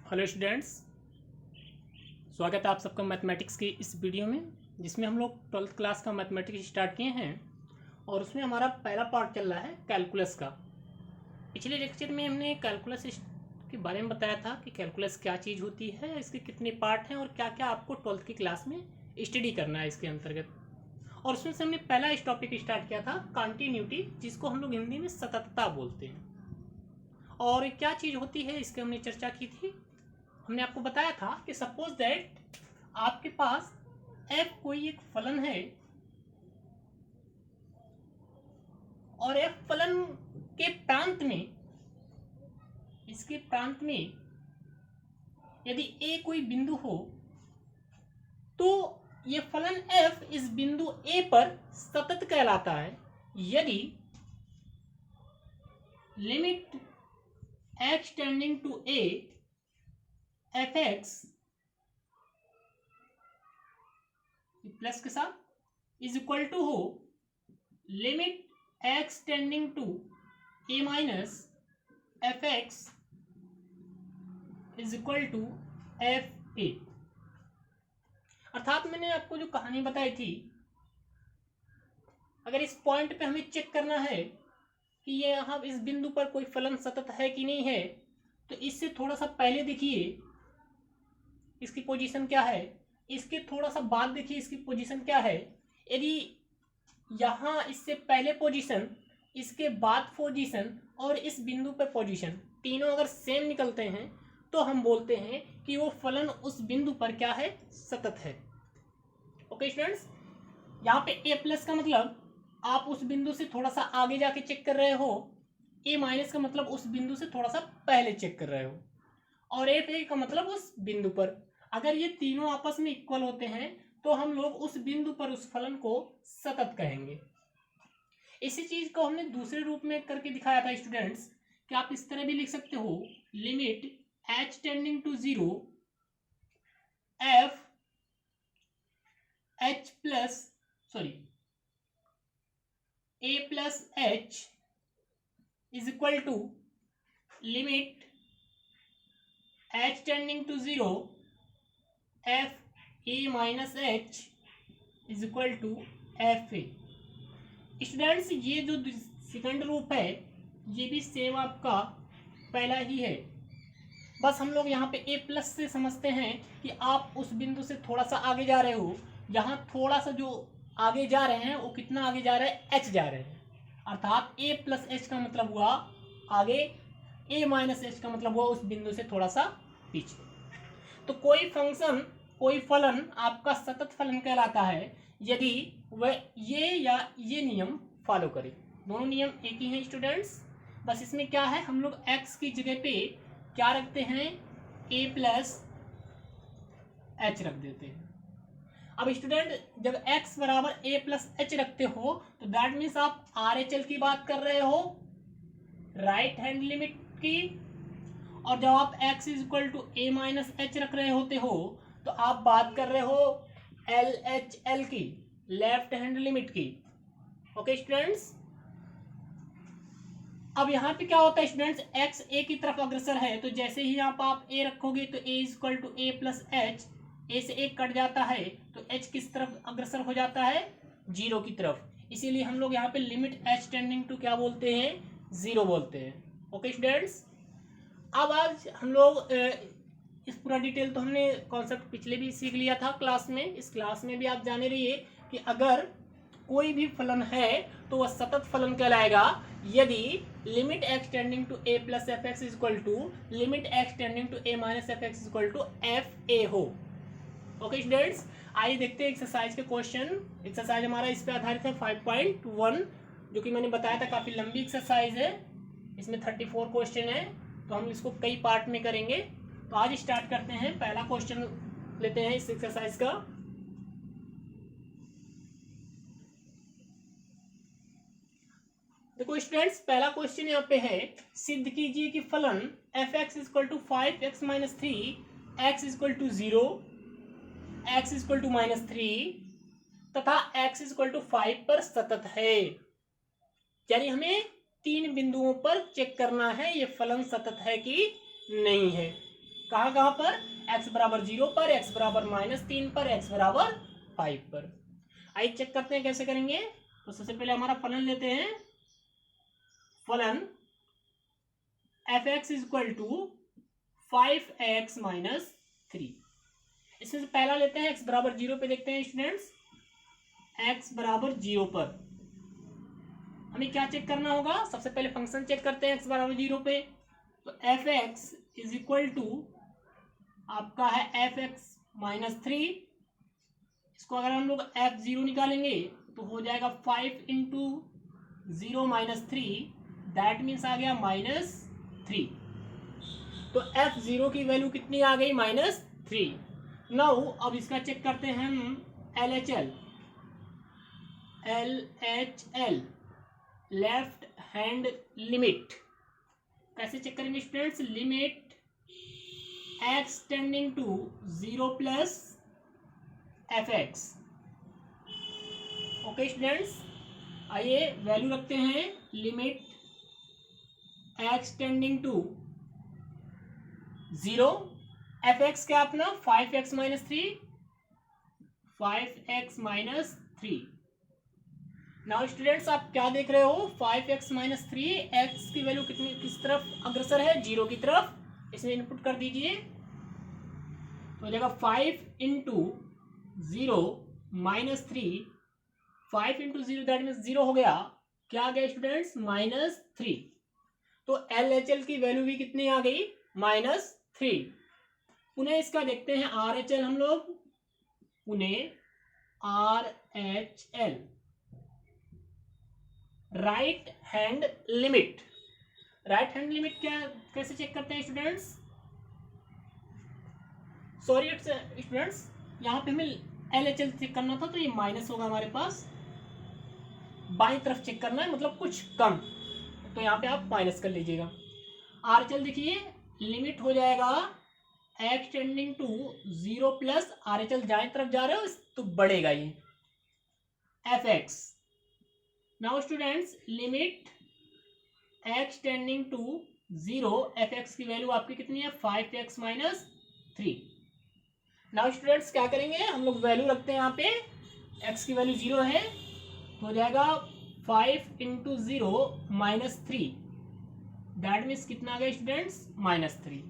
Hello students, स्वागत है आप सबका मैथमेटिक्स की इस वीडियो में, जिसमें हम लोग 12th क्लास का मैथमेटिक्स स्टार्ट किए हैं और उसमें हमारा पहला पार्ट चल रहा है कैलकुलस का। पिछले लेक्चर में हमने कैलकुलस के बारे में बताया था कि कैलकुलस क्या चीज़ होती है, इसके कितने पार्ट हैं और क्या क्या आपको 12th की क्लास में स्टडी करना है इसके अंतर्गत। और उसमें से हमने पहला इस टॉपिक स्टार्ट किया था कंटिन्यूटी, जिसको हम लोग हिंदी में सततता बोलते हैं। और क्या चीज़ होती है इसकी हमने चर्चा की थी। हमने आपको बताया था कि सपोज दैट आपके पास f कोई एक फलन है और f फलन के प्रांत में, इसके प्रांत में यदि a कोई बिंदु हो तो ये फलन f इस बिंदु a पर सतत कहलाता है यदि limit x tending to a fx plus के साथ इज इक्वल टू हो limit x tending to a minus fx is equal to fa। अर्थात मैंने आपको जो कहानी बताई थी, अगर इस पॉइंट पे हमें चेक करना है कि ये यहाँ इस बिंदु पर कोई फलन सतत है कि नहीं है, तो इससे थोड़ा सा पहले देखिए इसकी पोजीशन क्या है, इसके थोड़ा सा बाद देखिए इसकी पोजीशन क्या है। यदि यहाँ इससे पहले पोजीशन, इसके बाद पोजीशन और इस बिंदु पर पोजीशन तीनों अगर सेम निकलते हैं तो हम बोलते हैं कि वो फलन उस बिंदु पर क्या है, सतत है। ओके स्टूडेंट्स, यहाँ पे a प्लस का मतलब आप उस बिंदु से थोड़ा सा आगे जाके चेक कर रहे हो, a माइनस का मतलब उस बिंदु से थोड़ा सा पहले चेक कर रहे हो, और fa का मतलब उस बिंदु पर। अगर ये तीनों आपस में इक्वल होते हैं तो हम लोग उस बिंदु पर उस फलन को सतत कहेंगे। इसी चीज को हमने दूसरे रूप में करके दिखाया था स्टूडेंट्स कि आप इस तरह भी लिख सकते हो limit h tending to 0 f h plus a plus h is equal to limit h tending to 0 f a minus h is equal to F A. Students, ये जो सेकंड रूप है ये भी सेम आपका पहला ही है, बस हम लोग यहाँ पे a प्लस से समझते हैं कि आप उस बिंदु से थोड़ा सा आगे जा रहे हो। यहाँ थोड़ा सा जो आगे जा रहे हैं वो कितना आगे जा रहे हैं, h जा रहे हैं, अर्थात a प्लस h का मतलब हुआ आगे, a माइनस h का मतलब हुआ उस बिंदु से थोड़ा सा पीछे। तो कोई फंक्शन, कोई फलन आपका सतत फलन कहलाता है यदि वह ये या ये नियम फॉलो करे। दोनों नियम एक ही हैं स्टूडेंट्स, बस इसमें क्या है, हम लोग x की जगह पे क्या रखते हैं, a प्लस h रख देते हैं। अब स्टूडेंट, जब x बराबर a प्लस h रखते हो तो दैट मीन्स आप RHL की बात कर रहे हो, राइट हैंड लिमिट की, और जब आप x is equal to a minus h रख रहे होते हो तो आप बात कर रहे हो LHL की, लेफ्ट हैंड लिमिट की। ओके स्टूडेंट्स, अब यहाँ पे क्या होता है स्टूडेंट्स, x a की तरफ अग्रसर है तो जैसे ही यहाँ पर आप a रखोगे तो a is equal to a plus h, a से a कट जाता है तो h किस तरफ अग्रसर हो जाता है, 0 की तरफ। इसीलिए हम लोग यहाँ पे लिमिट h टेंडिंग टू क्या बोलते हैं, 0 बोलते हैं। ओके स्टूडेंट्स, अब आज हम लोग इस पूरा डिटेल तो हमने कॉन्सेप्ट पिछले भी सीख लिया था क्लास में, इस क्लास में भी आप जाने रहिए कि अगर कोई भी फलन है तो वह सतत फलन कहलाएगा यदि limit x tending to a plus F X equal to limit x tending to a minus F X equal to F A हो। ओके स्टूडेंट्स, आइए देखते हैं एक्सरसाइज के क्वेश्चन। एक्सरसाइज हमारा इस पे आधारित है 5.1, जो कि मैंने बताया था काफी लंबी एक्सरसाइज है, इसमें 34 क्वेश्चन है, तो हम इसको कई पार्ट में करेंगे। तो आज स्टार्ट करते हैं, पहला क्वेश्चन लेते हैं इस एक्सरसाइज का। देखो स्टूडेंट्स, पहला क्वेश्चन यहाँ पे है, सिद्ध कीजिए कि फलन F X equal to 5x minus 3 x equal to 0 x equal to minus 3 तथा x इक्वल टू 5 पर सतत है। यानी हमें तीन बिंदुओं पर चेक करना है ये फलन सतत है कि नहीं है। कहाँ कहाँ पर, x बराबर 0 पर, x बराबर -3 पर, x बराबर 5 पर। आइए चेक करते हैं कैसे करेंगे। तो सबसे पहले हमारा फलन लेते हैं, फलन f(x) इक्वल टू 5x - 3। इसमें से पहला लेते हैं x बराबर 0 पे, देखते हैं स्टूडेंट्स, x बराबर 0 पर हमें क्या चेक करना होगा, सबसे पहले फंक्शन चेक करते हैं x बराबर 0 पे। तो f(x) इज इक्वल टू आपका है f(x - 3), इसको अगर हम लोग f(0) निकालेंगे तो हो जाएगा 5 इंटू 0 - 3, दैट मीन्स आ गया -3। तो f(0) की वैल्यू कितनी आ गई, -3। नाउ अब इसका चेक करते हैं हम LHL, लेफ्ट हैंड लिमिट। कैसे चेक करेंगे students, limit x tending to 0 plus f(x). Okay students, आइए वैल्यू रखते हैं, limit x tending to 0, f(x) क्या अपना 5x - 3, 5x - 3। नाउ स्टूडेंट्स आप क्या देख रहे हो, 5x - 3, x की वैल्यू कितनी किस तरफ अग्रसर है, 0 की तरफ। इसमें इनपुट कर दीजिए तो हो जाएगा 5 इंटू 0 - 3, 5 इंटू 0 दैट मीन्स 0 हो गया, क्या आ गया स्टूडेंट्स, -3। तो LHL की वैल्यू भी कितनी आ गई, -3। पुनः इसका देखते हैं RHL हम लोग, पुनः RHL, right hand limit. Right hand limit क्या कैसे चेक करते हैं स्टूडेंट्स, सॉरी स्टूडेंट्स, यहाँ पे हमें LHL चेक करना था तो ये माइनस होगा हमारे पास, बाईं तरफ चेक करना है मतलब कुछ कम, तो यहाँ पे आप माइनस कर लीजिएगा। RHL देखिए, लिमिट हो जाएगा x tending to 0 plus RHL दाएं तरफ जा रहे हो तो बढ़ेगा ये f(x). Now students, limit x tending to 0, f(x) की वैल्यू आपकी कितनी है, 5x - 3। नाउ स्टूडेंट्स क्या करेंगे, हम लोग वैल्यू रखते हैं यहाँ पे, x की वैल्यू 0 है तो हो जाएगा 5 इंटू 0 - 3, दैट मीन्स कितना आ गया स्टूडेंट्स, -3।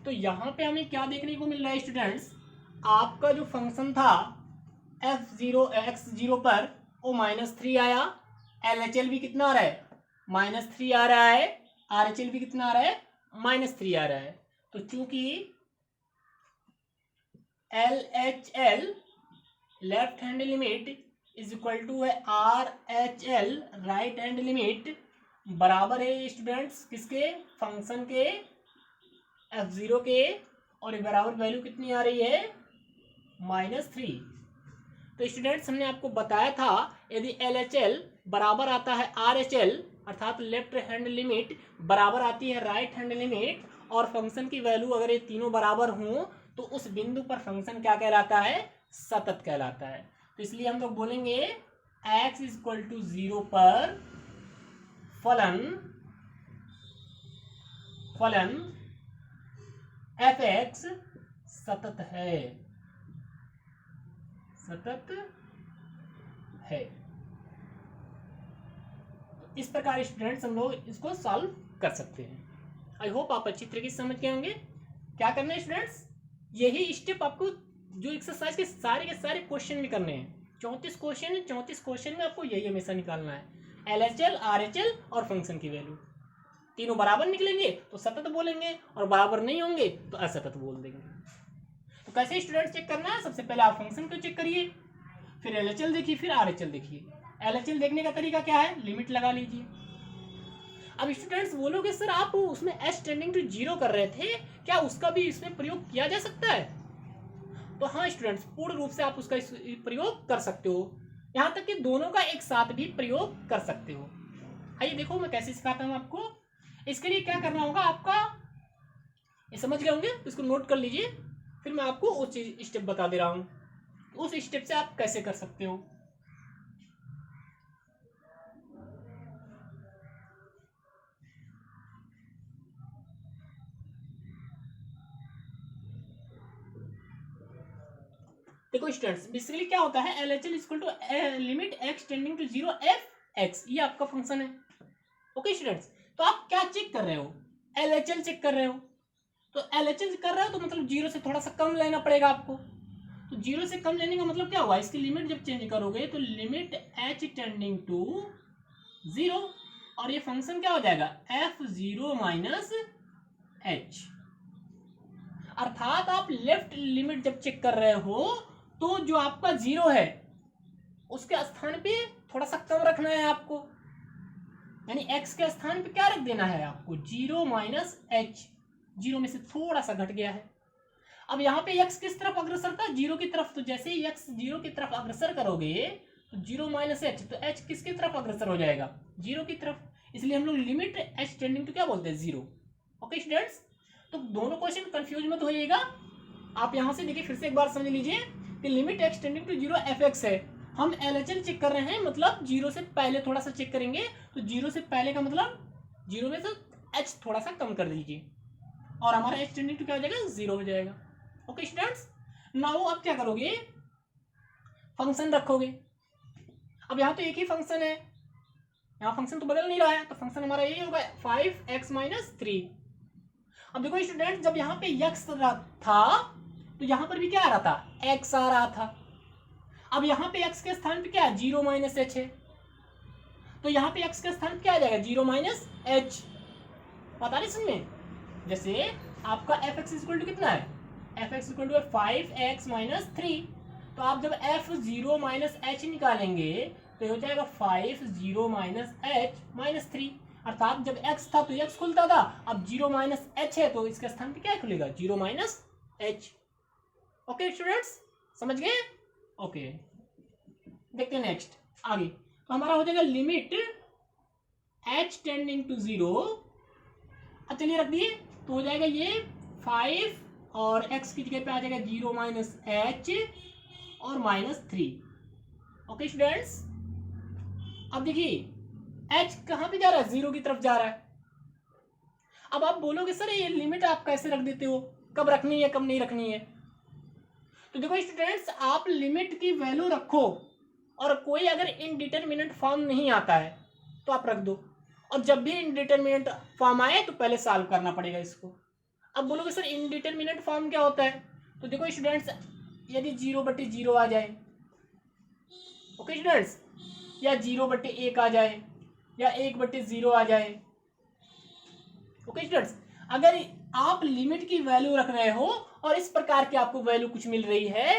तो यहाँ पे हमें क्या देखने को मिल रहा है स्टूडेंट्स, आपका जो फंक्शन था x0 पर वो -3 आया, LHL भी कितना आ रहा है, -3 आ रहा है, RHL भी कितना आ रहा है, -3 आ रहा है। तो चूंकि LHL left hand limit is equal to है RHL राइट हैंड लिमिट, बराबर है स्टूडेंट्स किसके, फंक्शन के f(0) के, और ये बराबर वैल्यू कितनी आ रही है, -3। तो स्टूडेंट्स हमने आपको बताया था यदि LHL बराबर आता है RHL अर्थात लेफ्ट हैंड लिमिट बराबर आती है राइट हैंड लिमिट, और फंक्शन की वैल्यू अगर ये तीनों बराबर हों तो उस बिंदु पर फंक्शन क्या कहलाता है, सतत कहलाता है। तो इसलिए हम लोग बोलेंगे x इक्वल टू 0 पर फलन f(x) सतत है, सतत है। इस प्रकार स्टूडेंट्स हम लोग इसको सॉल्व कर सकते हैं। आई होप आप अच्छी तरीके से समझ गए होंगे। क्या करना है स्टूडेंट्स, यही स्टेप आपको जो एक्सरसाइज के सारे क्वेश्चन में करने हैं। 34 क्वेश्चन है, 34 क्वेश्चन में आपको यही हमेशा निकालना है, LHL RHL और फंक्शन की वैल्यू। तीनों बराबर निकलेंगे तो सतत बोलेंगे, और बराबर नहीं होंगे तो असतत बोल देंगे। तो कैसे स्टूडेंट्स चेक करना है, सबसे पहले आप फंक्शन को चेक करिए, फिर LHL देखिए, फिर RHL देखिए। LHL देखने का तरीका क्या है, लिमिट लगा लीजिए। अब स्टूडेंट्स बोलोगे सर आप उसमें h टेंडिंग टू 0 कर रहे थे, क्या उसका भी इसमें प्रयोग किया जा सकता है? तो हाँ स्टूडेंट्स, पूर्ण रूप से आप उसका प्रयोग कर सकते हो, यहाँ तक कि दोनों का एक साथ भी प्रयोग कर सकते हो। आइए देखो मैं कैसे सिखाता हूँ आपको। इसके लिए क्या करना होगा आपका, ये समझ गए होंगे, इसको नोट कर लीजिए, फिर मैं आपको उस स्टेप बता दे रहा हूँ, उस स्टेप से आप कैसे कर सकते हो। देखो स्टूडेंट्स, बेसिकली क्या होता है, LHL equal to limit x tending to 0 f(x), ये आपका फंक्शन है। ओके स्टूडेंट्स, तो आप क्या चेक कर रहे हो, LHL चेक कर रहे हो। तो LHL कर रहे हो तो मतलब 0 से थोड़ा सा कम लेना पड़ेगा आपको। तो 0 से कम लेने का मतलब क्या हुआ, इसकी लिमिट जब चेंज करोगे तो लिमिट h टेंडिंग टू 0, और ये फंक्शन क्या हो जाएगा, f0 माइनस h। अर्थात आप लेफ्ट लिमिट जब चेक कर रहे हो तो जो आपका 0 है उसके स्थान पे थोड़ा सा कम रखना है आपको, यानी x के स्थान पे क्या रख देना है आपको, 0 माइनस h। 0 में से थोड़ा सा घट गया है। अब यहाँ पे x किस तरफ अग्रसर था, 0 की तरफ। तो जैसे ही x 0 की तरफ अग्रसर करोगे तो 0 माइनस h, तो h किसकी तरफ अग्रसर हो जाएगा, 0 की तरफ। इसलिए हम लोग लिमिट h टेंडिंग टू क्या बोलते हैं, 0। ओके स्टूडेंट्स, तो दोनों क्वेश्चन कंफ्यूज मत होइएगा। आप यहाँ से देखिए, फिर से एक बार समझ लीजिए कि limit x tending to 0 fx है। हम LHL चेक कर रहे हैं, मतलब 0 से पहले थोड़ा सा चेक करेंगे। तो 0 से पहले का मतलब 0 में से h थोड़ा सा कम कर दीजिए और हमारा h टेंडिंग टू क्या हो जाएगा, 0 हो जाएगा। ओके स्टूडेंट्स, नाउ आप क्या करोगे, फंक्शन रखोगे। अब यहाँ तो एक ही फंक्शन है, यहाँ फंक्शन तो बदल नहीं रहा है, तो फंक्शन हमारा यही होगा 5x माइनस 3। अब देखो स्टूडेंट, जब यहाँ पे x था तो यहाँ पर भी क्या आ रहा था, x आ रहा था। अब यहाँ पे x के स्थान पे क्या है, 0 माइनस h है। तो यहाँ पे x के स्थान पे क्या आ जाएगा, 0 माइनस h। पता नहीं सुनने, जैसे आपका fx इक्वल टू कितना है, fx equal to 5x minus 3। तो आप जब f0 माइनस h निकालेंगे तो हो जाएगा 5 माइनस h माइनस 3। अर्थात जब x था तो x खुलता था, अब 0 माइनस h है तो इसके स्थान पे क्या खुलेगा, 0 माइनस h। ओके स्टूडेंट्स, समझ गए। ओके, देखते हैं नेक्स्ट आगे। तो हमारा हो जाएगा लिमिट h टेंडिंग टू 0। अब चलिए रख दिए, तो हो जाएगा ये 5 और x की जगह पे आ जाएगा 0 माइनस h और माइनस 3। ओके स्टूडेंट्स, अब देखिए h कहाँ पे जा रहा है, 0 की तरफ जा रहा है। अब आप बोलोगे सर ये लिमिट आप कैसे रख देते हो, कब रखनी है कब नहीं रखनी है। तो देखो स्टूडेंट्स, आप लिमिट की वैल्यू रखो और कोई अगर इनडिटरमिनेट फॉर्म नहीं आता है तो आप रख दो, और जब भी इनडिटरमिनेट फॉर्म आए तो पहले सॉल्व करना पड़ेगा इसको। अब बोलोगे सर इनडिटरमिनेट फॉर्म क्या होता है, तो देखो स्टूडेंट्स, यदि 0/0 आ जाए, ओके स्टूडेंट्स, या 0/1 आ जाए, या 1/0 आ जाए। ओके स्टूडेंट्स, अगर आप लिमिट की वैल्यू रख रहे हो और इस प्रकार की आपको वैल्यू कुछ मिल रही है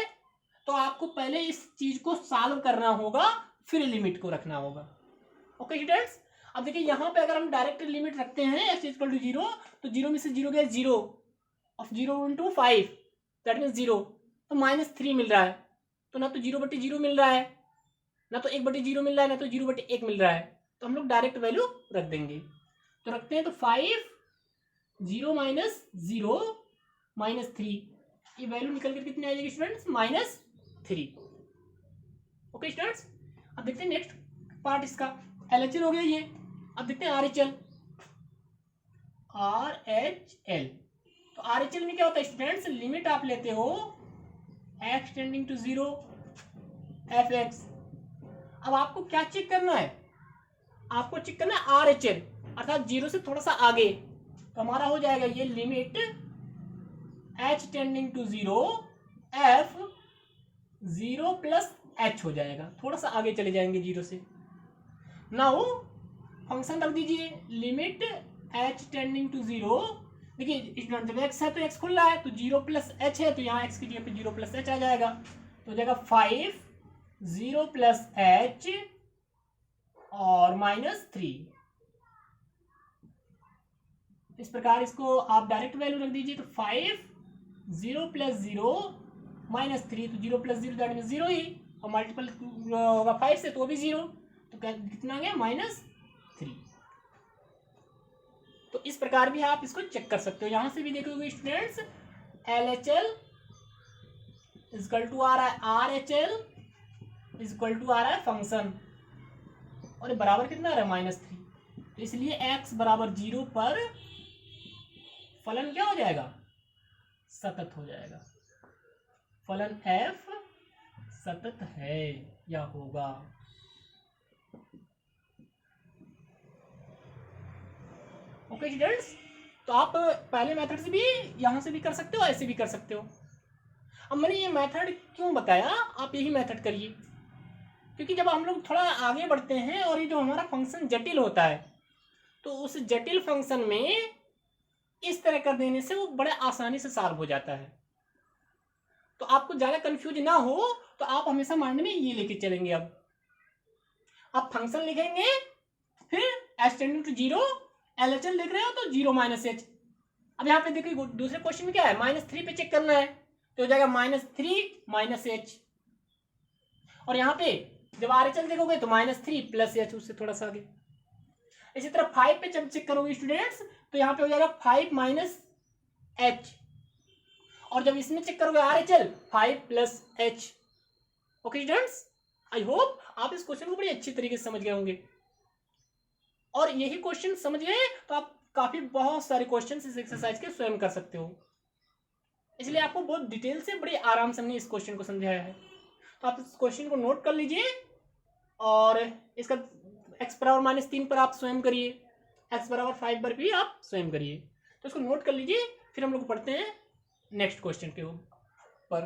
तो आपको पहले इस चीज को सॉल्व करना होगा, फिर लिमिट को रखना होगा। ओके स्टूडेंट्स, अब देखिए यहाँ पे अगर हम डायरेक्ट लिमिट रखते हैं x इक्वल टू 0, तो 0 में से 0 गया 0 ऑफ 0 इंटू 5, दैट मीन 0, तो माइनस 3 मिल रहा है। तो ना तो 0/0 मिल रहा है, ना तो 1/0 मिल रहा है, ना तो 0/1 मिल रहा है। तो हम लोग डायरेक्ट वैल्यू रख देंगे। तो रखते हैं, तो 5 0 माइनस 0 माइनस 3, ये वैल्यू निकल कर कितनी आ जाएगी स्टूडेंट्स, माइनस 3। ओके स्टूडेंट्स, अब देखते हैं नेक्स्ट पार्ट इसका। LHL हो गया ये। अब देखते हैं RHL। RHL, तो RHL में क्या होता है स्टूडेंट्स, लिमिट आप लेते हो x टेंडिंग टू 0 fx। अब आपको क्या चेक करना है, आपको चेक करना है RHL, अर्थात 0 से थोड़ा सा आगे। तो हमारा हो जाएगा ये limit h tending to 0 f 0 plus h हो जाएगा, थोड़ा सा आगे चले जाएंगे 0 से। नाउ फंक्शन रख दीजिए लिमिट h टेंडिंग टू 0। देखिए जब x है तो x खुल रहा है, तो 0 प्लस h है, तो यहाँ x की जगह पे 0 प्लस h आ जाएगा। तो हो जाएगा 5 0 प्लस h और माइनस 3। इस प्रकार इसको आप डायरेक्ट वैल्यू रख दीजिए। तो 5 0 प्लस 0 माइनस 3, तो 0 प्लस 0 दैट मीन 0 ही, और मल्टीपल होगा 5 से तो भी 0, तो कितना आ गया, माइनस 3। तो इस प्रकार भी आप इसको चेक कर सकते हो। यहां से भी देखोगे स्टूडेंट्स, LHL इक्वल टू आ रहा है RHL इक्वल टू आ रहा है फंक्शन, और बराबर कितना आ रहा है, माइनस 3। तो इसलिए x बराबर 0 पर फलन क्या हो जाएगा, सतत हो जाएगा। फलन f सतत है या होगा। ओके स्टूडेंट्स, तो आप पहले मेथड से भी यहाँ से भी कर सकते हो, ऐसे भी कर सकते हो। अब मैंने ये मेथड क्यों बताया, आप यही मेथड करिए, क्योंकि जब हम लोग थोड़ा आगे बढ़ते हैं और ये जो हमारा फंक्शन जटिल होता है, तो उस जटिल फंक्शन में इस तरह कर देने से वो बड़े आसानी से सॉल्व हो जाता है। तो आपको ज़्यादा कंफ्यूज ना हो तो आप हमेशा माइंड में ये लेके चलेंगे। अब आप फंक्शन लिखेंगे, फिर H tending to zero, LHS लिख रहे हो तो जीरो माइनस एच। अब यहाँ पे देखिए दूसरे क्वेश्चन में क्या है, -3 पे चेक करना है, तो हो जाएगा -3 माइनस एच। और यहाँ पे जब RHS देखोगे तो -3 प्लस एच, उससे थोड़ा सा आगे। इसी तरह 5 पे जब चेक करोगे स्टूडेंट्स तो यहाँ पे हो जाएगा 5 माइनस एच, और जब इसमें चेक करोगे RHS 5 plus H. Okay students, I hope आप इस क्वेश्चन को बड़ी अच्छी तरीके से समझ गए होंगे, और यही क्वेश्चन समझ गए तो आप काफी बहुत सारे क्वेश्चन इस एक्सरसाइज के स्वयं कर सकते हो। इसलिए आपको बहुत डिटेल से बड़ी आराम से हमने इस क्वेश्चन को समझाया है। तो आप इस क्वेश्चन को नोट कर लीजिए, और इसका x⁻³ पर आप स्वयं करिए, x⁻5 पर भी आप स्वयं करिए। तो इसको नोट कर लीजिए, फिर हम लोग पढ़ते हैं नेक्स्ट क्वेश्चन के ऊपर।